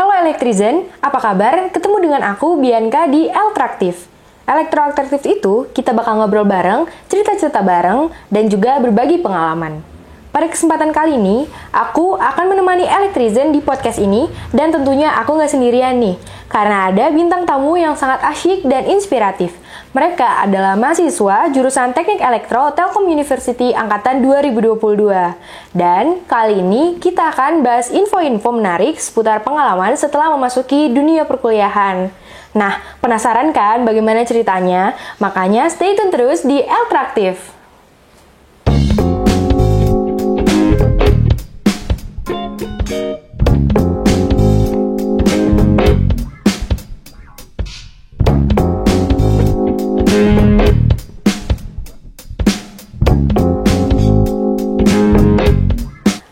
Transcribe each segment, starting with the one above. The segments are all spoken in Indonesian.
Halo Elektrizen, apa kabar? Ketemu dengan aku, Bianca, di Elektraktif. Elektroaktif itu, kita bakal ngobrol bareng, cerita-cerita bareng, dan juga berbagi pengalaman. Pada kesempatan kali ini, aku akan menemani Elektrizen di podcast ini, dan tentunya aku nggak sendirian nih, karena ada bintang tamu yang sangat asyik dan inspiratif. Mereka adalah mahasiswa jurusan Teknik Elektro Telkom University Angkatan 2022. Dan kali ini kita akan bahas info-info menarik seputar pengalaman setelah memasuki dunia perkuliahan. Nah, penasaran kan bagaimana ceritanya? Makanya stay tune terus di Elektraktif.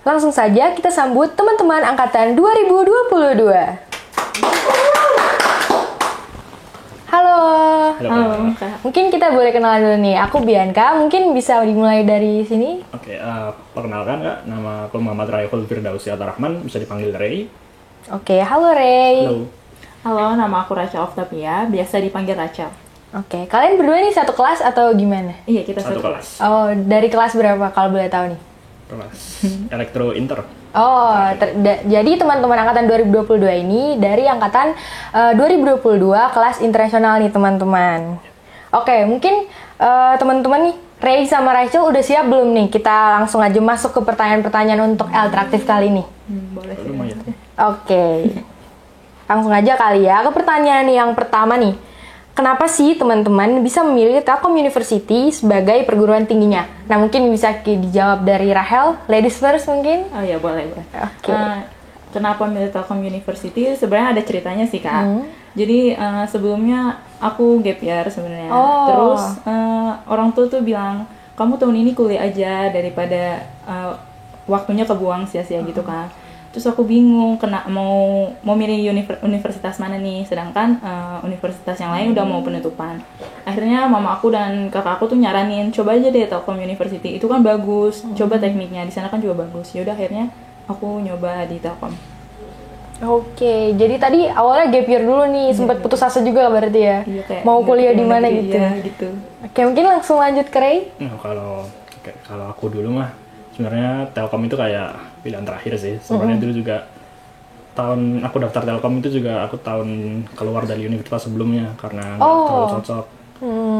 Langsung saja kita sambut teman-teman angkatan 2022. Halo. Halo. Mungkin kita boleh kenalan dulu nih. Aku Bianca, mungkin bisa dimulai dari sini. Oke, perkenalkan Kak, nama aku Muhammad Raiful Firdausi Atarahman, bisa dipanggil Ray. Oke, halo Ray. Halo. Halo, nama aku Rachel Octavia, biasa dipanggil Rachel. Oke, kalian berdua nih satu kelas atau gimana? Iya, kita Satu satu kelas. Oh, dari kelas berapa kalau boleh tahu nih? Kelas Elektro Inter. Oh, jadi teman-teman angkatan 2022 ini dari angkatan 2022 kelas internasional nih teman-teman. Oke, mungkin teman-teman nih, Ray sama Rachel udah siap belum nih? Kita langsung aja masuk ke pertanyaan-pertanyaan untuk Elektraktif kali ini. Boleh sih. Lumayan. Oke, langsung aja kali ya ke pertanyaan yang pertama nih. Kenapa sih teman-teman bisa memilih Telkom University sebagai perguruan tingginya? Nah, mungkin bisa dijawab dari Rahel, ladies first mungkin? Oh iya, boleh. Oke. Kenapa milih Telkom University? Sebenarnya ada ceritanya sih, Kak. Jadi sebelumnya aku gap year sebenarnya. Oh. Terus orang tua tuh bilang, kamu tahun ini kuliah aja daripada waktunya kebuang sia-sia gitu kan. Terus aku bingung mau milih universitas mana nih, sedangkan universitas yang lain udah mau penutupan. Akhirnya mama aku dan kakak aku tuh nyaranin, coba aja deh Telkom University, itu kan bagus, coba tekniknya di sana kan juga bagus. Yaudah akhirnya aku nyoba di Telkom. Oke, jadi tadi awalnya gap year dulu nih, sempat putus asa juga berarti ya? Iya, kayak mau kuliah di mana negeri, gitu? Iya, gitu. Oke, mungkin langsung lanjut ke Ray. Nah, kalau aku dulu mah sebenarnya Telkom itu kayak pilihan terakhir sih. Sebenarnya dulu juga tahun aku daftar Telkom itu juga aku tahun keluar dari universitas sebelumnya karena nggak terlalu cocok.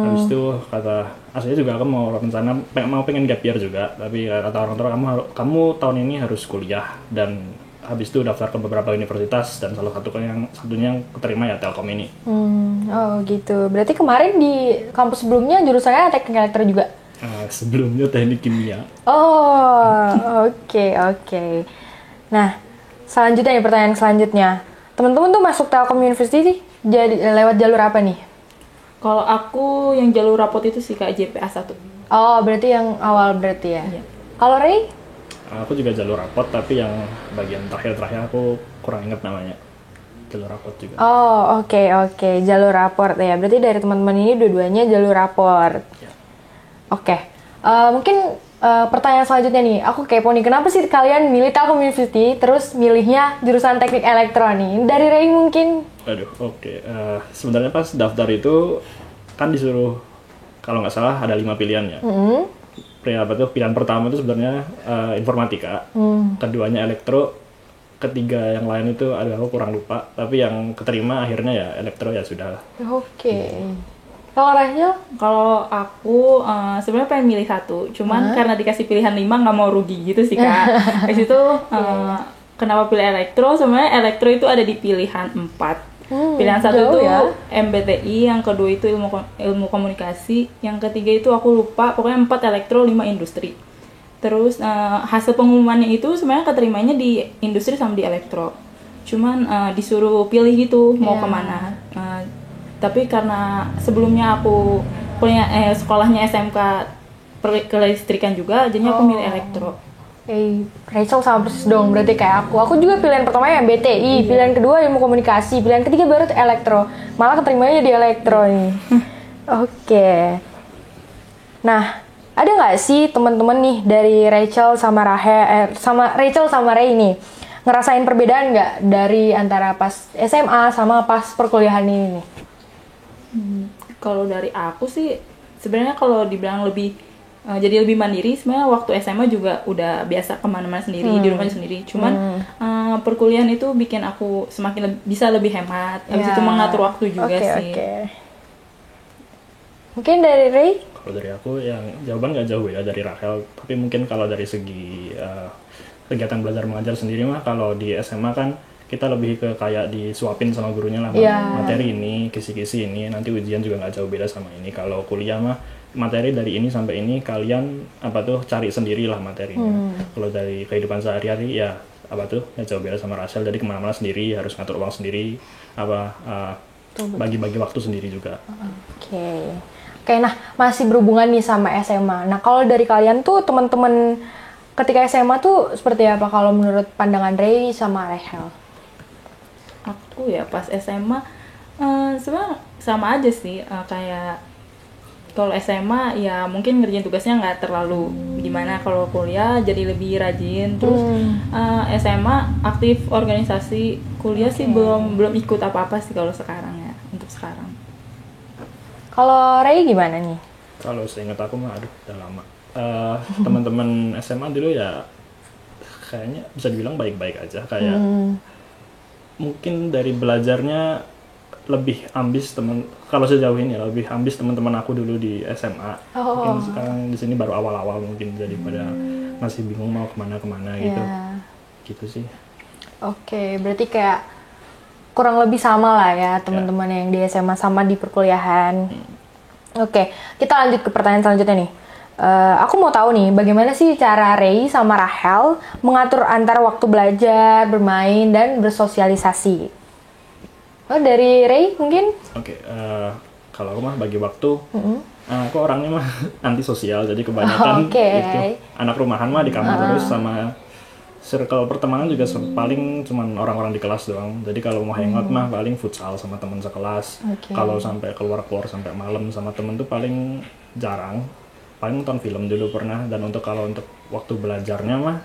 Habis itu kata aslinya juga aku mau rencana pengen gap year juga, tapi kata orang tua kamu tahun ini harus kuliah, dan habis itu daftar ke beberapa universitas dan satunya yang keterima ya Telkom ini. Oh gitu, berarti kemarin di kampus sebelumnya jurusannya teknik elektro juga? Sebelumnya teknik kimia. Oh, oke. Nah, selanjutnya nih, pertanyaan selanjutnya. Teman-teman tuh masuk Telkom University jadi lewat jalur apa nih? Kalau aku yang jalur rapot itu sih Kak, JPA 1. Oh, berarti yang awal berarti ya? Iya. Kalau Ray? Aku juga jalur rapot, tapi yang bagian terakhir aku kurang ingat namanya. Jalur rapot juga. Oh, oke. Jalur raport ya. Berarti dari teman-teman ini dua-duanya jalur raport. Ya. Oke. Mungkin pertanyaan selanjutnya nih. Aku kepo nih. Kenapa sih kalian milih Telkom University terus milihnya jurusan teknik elektro nih? Dari Ray mungkin? Aduh, oke. Sebenarnya pas daftar itu kan disuruh, kalau nggak salah ada 5 pilihan ya. Pilihan pertama itu sebenarnya informatika, keduanya elektro, ketiga yang lain itu aku kurang lupa. Tapi yang keterima akhirnya ya elektro ya sudah. Oke. Kalau Rachel? Kalau aku sebenarnya pengen milih satu, cuman karena dikasih pilihan 5 nggak mau rugi gitu sih Kak. Di situ kenapa pilih elektro? Sebenarnya elektro itu ada di pilihan 4. Pilihan satu itu ya? MBTI, yang kedua itu ilmu komunikasi, yang ketiga itu aku lupa, pokoknya 4 elektro, 5 industri. Terus hasil pengumumannya itu sebenarnya keterimanya di industri sama di elektro. Cuman disuruh pilih gitu mau kemana. Tapi karena sebelumnya aku sekolahnya SMK kelistrikan juga, jadinya aku milih elektro. Rachel sama persis dong, berarti kayak aku. Aku juga pilihan pertama yang BTI, pilihan kedua ilmu komunikasi, pilihan ketiga baru elektro. Malah keterimanya di elektro nih. Oke. Nah, ada nggak sih teman-teman nih dari Rachel sama Rachel sama Ray ini ngerasain perbedaan nggak dari antara pas SMA sama pas perkuliahan ini nih? Kalau dari aku sih sebenarnya kalau dibilang lebih jadi lebih mandiri, sebenarnya waktu SMA juga udah biasa kemana-mana sendiri, di rumah sendiri. Cuman perkuliahan itu bikin aku semakin bisa lebih hemat, habis itu mengatur waktu juga sih. Mungkin dari Ray? Kalau dari aku yang jawaban nggak jauh ya dari Rachel, tapi mungkin kalau dari segi kegiatan belajar mengajar sendiri mah kalau di SMA kan kita lebih ke kayak disuapin sama gurunya lah, materi ini, kisi-kisi ini, nanti ujian juga nggak jauh beda sama ini. Kalau kuliah mah materi dari ini sampai ini kalian cari sendiri lah materinya. Kalau dari kehidupan sehari-hari ya nggak jauh beda sama Rachel, jadi kemana-mana sendiri, harus ngatur uang sendiri, bagi-bagi waktu sendiri juga. Oke, nah masih berhubungan nih sama SMA. Nah kalau dari kalian tuh teman-teman ketika SMA tuh seperti apa kalau menurut pandangan Ray sama Rachel? Aku ya pas SMA sebenarnya sama aja sih, kayak kalau SMA ya mungkin ngerjain tugasnya nggak terlalu gimana, kalau kuliah jadi lebih rajin. Terus SMA aktif organisasi, kuliah sih belum ikut apa-apa sih kalau sekarang ya, untuk sekarang. Kalau Ray gimana nih? Kalau seingat aku mah udah lama. Teman-teman SMA dulu ya kayaknya bisa dibilang baik-baik aja, kayak mungkin dari belajarnya lebih ambis kalau sejauh ini ya, lebih ambis teman-teman aku dulu di SMA. Mungkin sekarang di sini baru awal-awal mungkin, jadi pada masih bingung mau kemana gitu. Gitu sih. Oke, berarti kayak kurang lebih sama lah ya teman-teman yang di SMA sama di perkuliahan. Oke, kita lanjut ke pertanyaan selanjutnya nih. Aku mau tahu nih, bagaimana sih cara Ray sama Rachel mengatur antara waktu belajar, bermain, dan bersosialisasi? Dari Ray mungkin? Oke, kalau aku mah bagi waktu, aku orangnya mah antisosial, jadi kebanyakan itu anak rumahan mah di kamar terus, sama circle pertemanan juga paling cuman orang-orang di kelas doang. Jadi kalau mau hangout mah paling futsal sama teman sekelas. Kalau sampai keluar sampai malam sama temen tuh paling jarang. Paling nonton film dulu pernah. Dan kalau untuk waktu belajarnya mah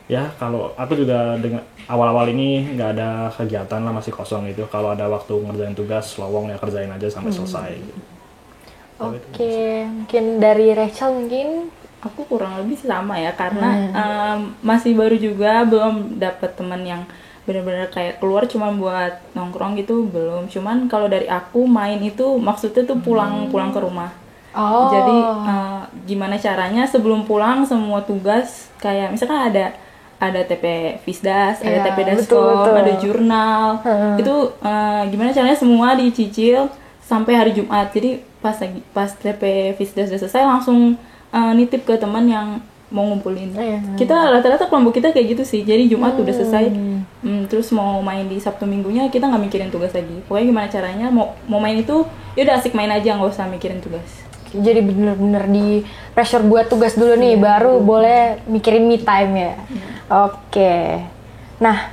ya, kalau aku juga dengan awal-awal ini nggak ada kegiatan lah, masih kosong gitu. Kalau ada waktu ngerjain tugas lowong ya kerjain aja sampai selesai gitu. Oke, mungkin dari Rachel mungkin? Aku kurang lebih sama ya, karena masih baru juga, belum dapet teman yang benar-benar kayak keluar cuma buat nongkrong gitu, belum. Cuman kalau dari aku main itu maksudnya tuh pulang ke rumah. Jadi gimana caranya sebelum pulang semua tugas, kayak misalkan ada TP Fisdas, ada TP Daskom, ada jurnal, itu gimana caranya semua dicicil sampai hari Jumat. Jadi pas TP Fisdas udah selesai langsung nitip ke teman yang mau ngumpulin. Kita rata-rata kelompok kita kayak gitu sih. Jadi Jumat udah selesai, terus mau main di Sabtu Minggunya kita nggak mikirin tugas lagi. Pokoknya gimana caranya mau main itu, ya udah asik main aja, nggak usah mikirin tugas. Jadi bener-bener di pressure buat tugas dulu nih, baru boleh mikirin me time ya. Oke. Nah,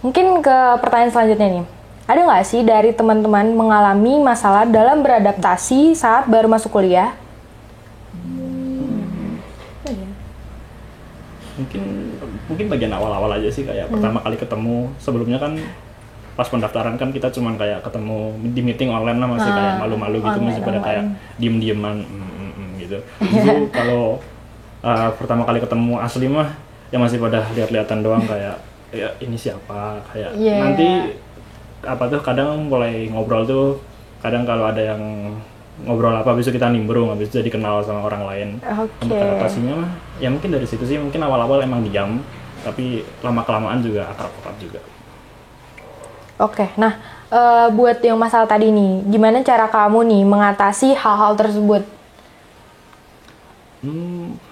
mungkin ke pertanyaan selanjutnya nih. Ada nggak sih dari teman-teman mengalami masalah dalam beradaptasi saat baru masuk kuliah? Mungkin bagian awal-awal aja sih, kayak pertama kali ketemu. Sebelumnya kan pas pendaftaran kan kita cuman kayak ketemu di meeting online lah, masih kayak malu-malu gitu, masih pada kayak diem-dieman gitu. Jadi kalau pertama kali ketemu asli mah ya masih pada lihat-lihatan doang, kayak ya ini siapa, kayak nanti kadang mulai ngobrol tuh, kadang kalau ada yang ngobrol habis itu kita nimbrung, habis itu jadi kenal sama orang lain. Untuk adaptasinya mah ya mungkin dari situ sih, mungkin awal-awal emang diam, tapi lama-kelamaan juga akrab-akrab juga. Oke, nah buat yang masalah tadi nih, gimana cara kamu nih mengatasi hal-hal tersebut?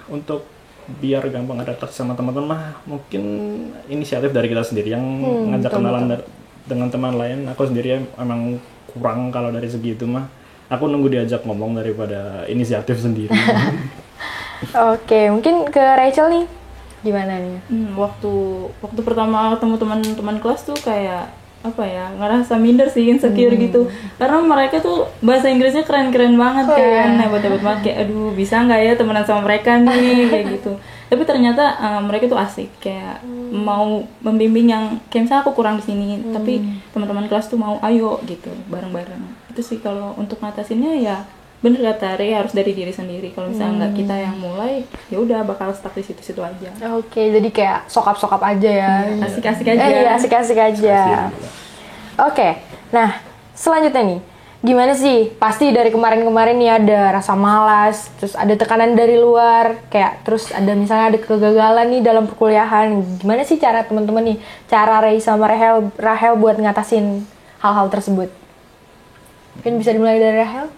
Untuk biar gampang adaptasi sama teman-teman mah mungkin inisiatif dari kita sendiri yang ngajak kenalan dengan teman lain. Aku sendiri emang kurang kalau dari segi itu mah. Aku nunggu diajak ngomong daripada inisiatif sendiri. Oke, mungkin ke Rachel nih, gimana nih? Waktu pertama ketemu teman-teman kelas tuh kayak ngerasa minder sih, insecure gitu, karena mereka tuh bahasa Inggrisnya keren-keren banget kan, hebat-hebat banget, kayak aduh bisa nggak ya temenan sama mereka nih, kayak gitu. Tapi ternyata mereka tuh asik, kayak mau membimbing yang kayak misalnya aku kurang di sini, tapi teman-teman kelas tuh mau ayo gitu bareng-bareng. Itu sih kalau untuk ngatasinnya ya bener kata Rey, harus dari diri sendiri. Kalau misalnya nggak kita yang mulai, ya udah bakal stuck di situ-situ aja. Oke, jadi kayak sokap-sokap aja ya. Asik-asik aja. Iya, asik-asik aja. Oke, nah selanjutnya nih, gimana sih? Pasti dari kemarin-kemarin nih ada rasa malas, terus ada tekanan dari luar, kayak terus ada misalnya ada kegagalan nih dalam perkuliahan. Gimana sih cara teman-teman nih, cara Rey sama Rahel buat ngatasin hal-hal tersebut? Mungkin bisa dimulai dari Rahel?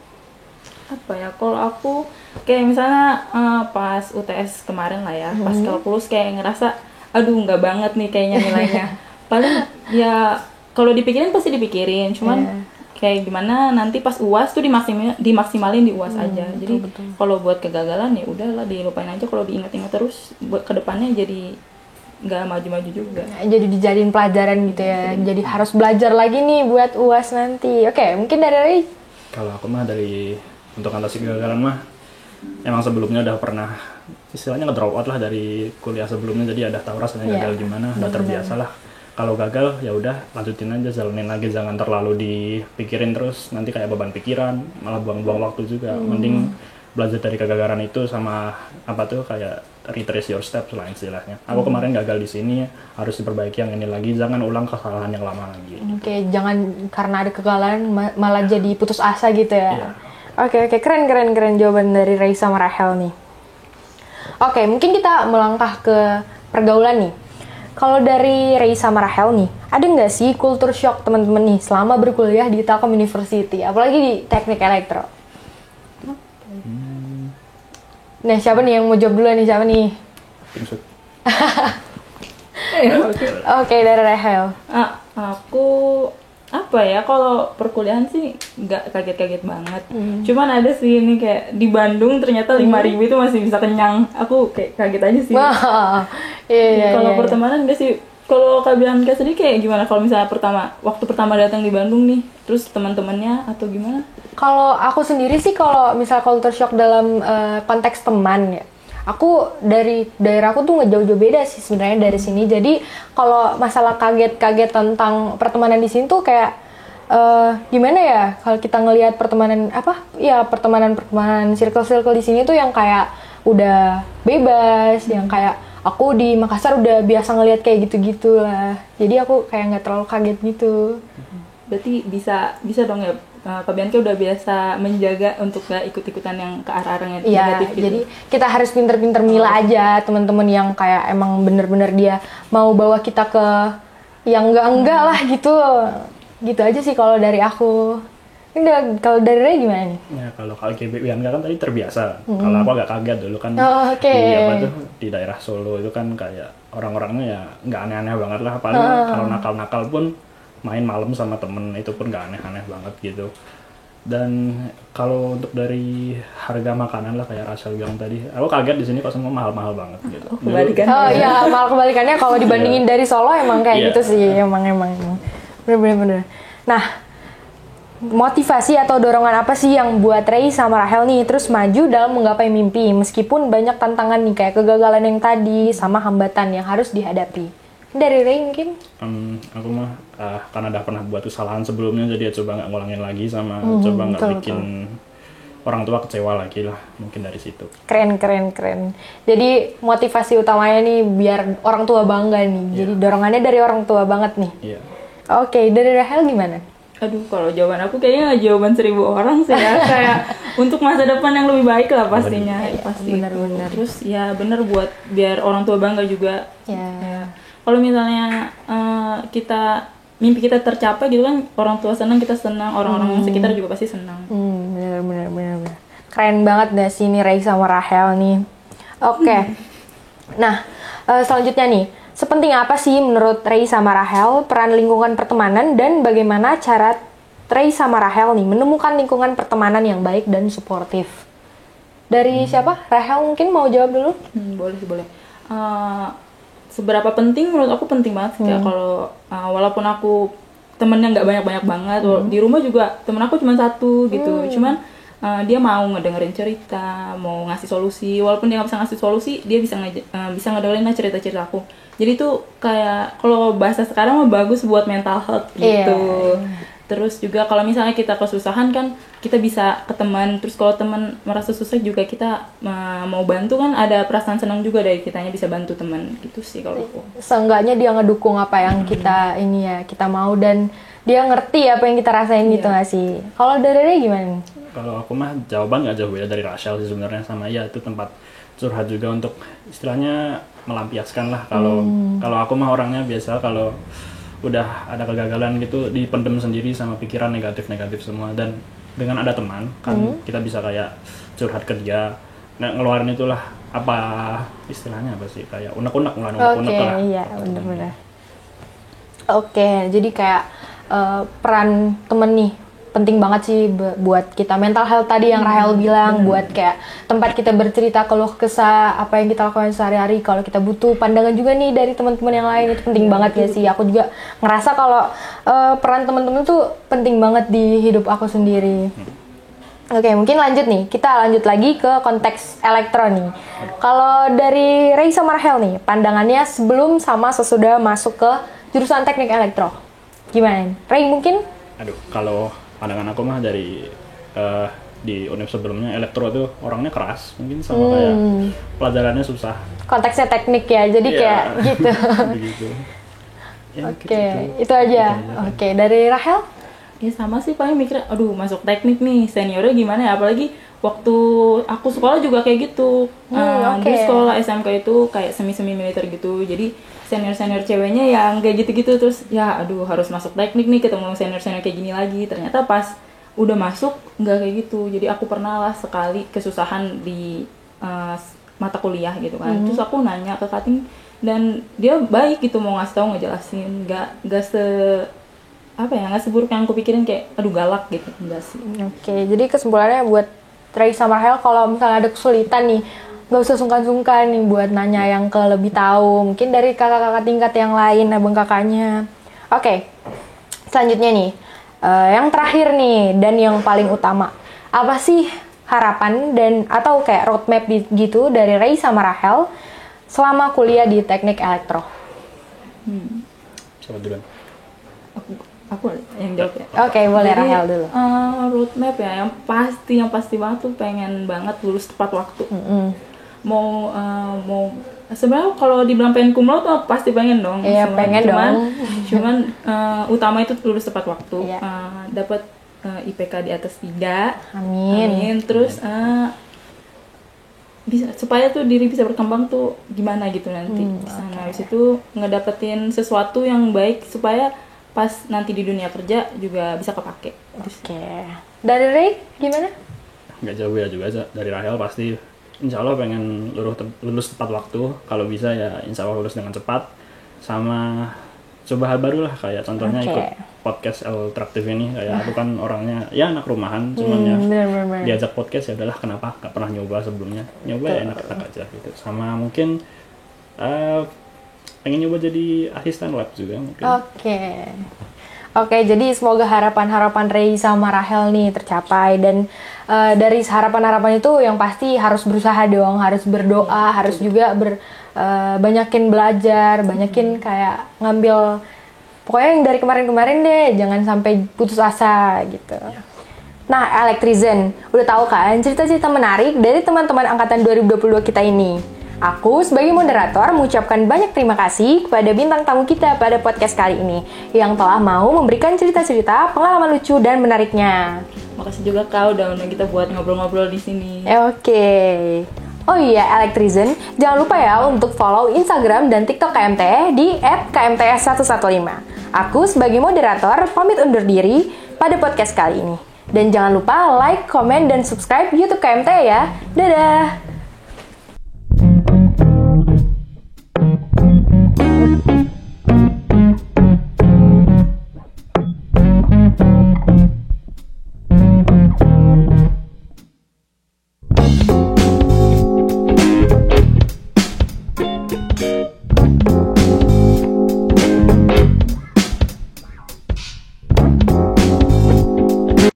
Apa ya, kalau aku kayak misalnya pas UTS kemarin lah ya, pas kalkulus kayak ngerasa aduh nggak banget nih kayaknya nilainya. Paling ya kalau dipikirin pasti dipikirin, cuman kayak gimana nanti pas UAS tuh dimaksimalin di UAS aja. Jadi kalau buat kegagalan ya udahlah dilupain aja, kalau diingat-ingat terus buat kedepannya jadi nggak maju-maju juga. Jadi dijadiin pelajaran gitu ya. Jadi harus belajar lagi nih buat UAS nanti. Oke, mungkin dari Rey? Kalau aku mah untuk atasi kegagalan mah emang sebelumnya udah pernah istilahnya ngedrop out lah dari kuliah sebelumnya, jadi udah tahu rasanya gagal gimana, udah terbiasa lah. Kalau gagal ya udah lanjutin aja, jalanin lagi, jangan terlalu dipikirin terus, nanti kayak beban pikiran, malah buang-buang waktu juga. Mending belajar dari kegagalan itu sama apa tuh kayak retrace your steps lah istilahnya. Aku kemarin gagal di sini, harus diperbaiki yang ini lagi, jangan ulang kesalahan yang lama lagi. Oke, jangan karena ada kegagalan malah jadi putus asa gitu ya. Iya. Oke, keren jawaban dari Rey sama Rahel nih. Oke, mungkin kita melangkah ke pergaulan nih. Kalau dari Rey sama Rahel nih, ada nggak sih culture shock teman-teman nih selama berkuliah di Telkom University, apalagi di Teknik Elektro? Nah, siapa nih yang mau jawab duluan nih, siapa nih? Pingsut. Oke, dari Rahel. Aku apa ya, kalau perkuliahan sih nggak kaget-kaget banget. Cuman ada sih ini kayak di Bandung ternyata 5.000 itu masih bisa kenyang. Aku kayak kaget aja sih. Wah, iya. Kalau pertemanan enggak sih. Kalau Kak Bianca sendiri kayak gimana kalau misalnya waktu pertama datang di Bandung nih, terus teman-temannya atau gimana? Kalau aku sendiri sih, kalau misal culture shock dalam konteks teman ya, aku dari daerahku tuh nggak jauh-jauh beda sih sebenarnya dari sini. Jadi kalau masalah kaget-kaget tentang pertemanan di sini tuh kayak gimana ya, kalau kita ngelihat pertemanan circle di sini tuh yang kayak udah bebas, yang kayak aku di Makassar udah biasa ngelihat kayak gitu-gitu lah. Jadi aku kayak nggak terlalu kaget gitu. Berarti bisa dong ya, Kak Bianca udah biasa menjaga untuk gak ikut-ikutan yang ke arah-arah negatif gitu. Jadi kita harus pinter-pinter milah aja teman-teman yang kayak emang bener-bener dia mau bawa kita ke yang enggak lah gitu. Gitu aja sih kalau dari aku. Kalau dari Rey gimana nih? Ya kalau KB Bianca kan tadi terbiasa. Kalau aku agak kaget dulu kan. Oke. Di daerah Solo itu kan kayak orang-orangnya ya nggak aneh-aneh banget lah. Paling kalau nakal-nakal pun main malam sama temen, itu pun nggak aneh-aneh banget gitu. Dan kalau untuk dari harga makanan lah kayak Rachel bilang tadi, aku kaget di sini kok semua mahal-mahal banget gitu. Iya, malah kebalikannya kalau dibandingin dari Solo emang kayak gitu sih, emang bener. Nah, motivasi atau dorongan apa sih yang buat Rey sama Rahel nih terus maju dalam menggapai mimpi meskipun banyak tantangan nih kayak kegagalan yang tadi sama hambatan yang harus dihadapi? Dari Rey mungkin? Aku mah karena udah pernah buat kesalahan sebelumnya, jadi ya coba nggak ngulangin lagi sama coba nggak bikin orang tua kecewa lagi lah, mungkin dari situ. Keren. Jadi motivasi utamanya nih biar orang tua bangga nih. Jadi dorongannya dari orang tua banget nih. Iya. Oke, dari Rahel gimana? Aduh, kalau jawaban aku kayaknya jawaban 1.000 orang sih ya. Kayak untuk masa depan yang lebih baik lah pastinya. Pasti. Bener. Terus ya bener buat biar orang tua bangga juga. Ya. Kalau misalnya mimpi kita tercapai gitu kan, orang tua senang, kita senang, orang-orang sekitar juga pasti senang. Bener. Keren banget deh sih ini Rey sama Rahel nih. Oke. Nah, selanjutnya nih, sepenting apa sih menurut Rey sama Rahel peran lingkungan pertemanan dan bagaimana cara Rey sama Rahel nih menemukan lingkungan pertemanan yang baik dan suportif? Dari siapa? Rahel mungkin mau jawab dulu? Boleh. Seberapa penting? Menurut aku penting banget sih. Kayak kalau walaupun aku temennya nggak banyak banget, di rumah juga temen aku cuma satu gitu. Cuman dia mau ngedengerin cerita, mau ngasih solusi. Walaupun dia nggak bisa ngasih solusi, dia bisa ngedengerin lah cerita-cerita aku. Jadi tuh kayak kalau bahasa sekarang mah bagus buat mental health gitu. Terus juga kalau misalnya kita kesusahan kan kita bisa ke teman. Terus kalau teman merasa susah juga kita mau bantu kan ada perasaan senang juga dari kitanya bisa bantu teman gitu sih kalau aku. Seenggaknya dia ngedukung apa yang kita kita mau dan dia ngerti apa yang kita rasain gitu nggak sih? Kalau dari Ray gimana nih? Kalau aku mah jawaban nggak jauh beda dari Rachel sih sebenarnya, sama ya itu tempat curhat juga untuk istilahnya melampiaskan lah. Kalau aku mah orangnya biasa kalau udah ada kegagalan gitu dipendem sendiri sama pikiran negatif semua, dan dengan ada teman kan kita bisa kayak curhat ke dia, ngeluarin itulah apa istilahnya apa sih, kayak unek-unek lah. Iya benar-benar. Oke, jadi kayak peran temen nih penting banget sih buat kita mental health tadi yang Rahel bilang, buat kayak tempat kita bercerita keluh kesah apa yang kita lakukan sehari-hari. Kalau kita butuh pandangan juga nih dari teman-teman yang lain, itu penting banget ya sih. Aku juga ngerasa kalau peran teman-teman tuh penting banget di hidup aku sendiri. Oke, mungkin lanjut nih. Kita lanjut lagi ke konteks elektro nih. Kalau dari Ray sama Rahel nih, pandangannya sebelum sama sesudah masuk ke jurusan teknik elektro. Gimana? Ray mungkin? Aduh, kalau pandangan aku mah dari di univ sebelumnya elektro tuh orangnya keras, mungkin sama kayak pelajarannya susah. Konteksnya teknik ya, jadi kayak gitu. Begitu. Ya, Oke, itu aja. Oke, dari Rahel? Ya sama sih, paling mikir aduh masuk teknik nih seniornya gimana ya, apalagi waktu aku sekolah juga kayak gitu. Di sekolah SMK itu kayak semi militer gitu, jadi senior ceweknya yang kayak gitu-gitu, terus ya aduh harus masuk teknik nih ketemu senior kayak gini lagi. Ternyata pas udah masuk nggak kayak gitu. Jadi aku pernah lah sekali kesusahan di mata kuliah gitu kan. Terus aku nanya ke cutting dan dia baik gitu, mau ngasih tahu, ngejelasin, nggak seburuk yang aku pikirin kayak aduh galak gitu, enggak sih. Oke, jadi kesimpulannya buat Ray sama Rahel, kalau misalnya ada kesulitan nih, nggak usah sungkan-sungkan nih buat nanya yang ke lebih tahu, mungkin dari kakak-kakak tingkat yang lain, abang kakaknya. Oke, selanjutnya nih, yang terakhir nih dan yang paling utama, apa sih harapan dan atau kayak roadmap gitu dari Ray sama Rahel selama kuliah di teknik elektro? Siapa duluan? Aku yang jawab ya. Oke, boleh. Jadi, Rahel dulu. Roadmap ya, yang pasti banget tuh pengen banget lulus tepat waktu. Mau sebenarnya kalau dibilang pengen cum laude tuh pasti pengen dong. Iya, pengen dong. Cuman utama itu lulus tepat waktu. Dapat IPK di atas 3. Amin. Terus bisa supaya tuh diri bisa berkembang tuh gimana gitu nanti. Habis itu ngedapetin sesuatu yang baik supaya pas nanti di dunia kerja juga bisa kepake. Oke. Dari Ray gimana? Nggak jauh ya juga dari Rahel, pasti insya Allah pengen lulus tepat waktu. Kalau bisa ya insya Allah lulus dengan cepat. Sama coba hal baru lah, kayak contohnya ikut podcast Elektraktif ini. Kayak aku kan orangnya ya anak rumahan, cuman ya diajak podcast ya udahlah, kenapa nggak pernah nyoba sebelumnya. Nyoba ya enak-enak aja gitu. Sama mungkin pengen nyoba jadi asisten lab juga mungkin. Oke, jadi semoga harapan-harapan Ray sama Rahel nih tercapai, dan dari harapan-harapan itu yang pasti harus berusaha dong, harus berdoa, harus juga banyakin belajar, banyakin kayak ngambil pokoknya yang dari kemarin-kemarin deh, jangan sampai putus asa gitu. Nah, Elektrizen, udah tahu kan cerita-cerita menarik dari teman-teman angkatan 2022 kita ini. Aku sebagai moderator mengucapkan banyak terima kasih kepada bintang tamu kita pada podcast kali ini yang telah mau memberikan cerita-cerita pengalaman lucu dan menariknya. Makasih juga Kak udah undang kita buat ngobrol-ngobrol di sini. Oke. Oh iya, Elektrizen, jangan lupa ya untuk follow Instagram dan TikTok KMT di @kmts115. Aku sebagai moderator pamit undur diri pada podcast kali ini. Dan jangan lupa like, komen, dan subscribe YouTube KMT ya. Dadah!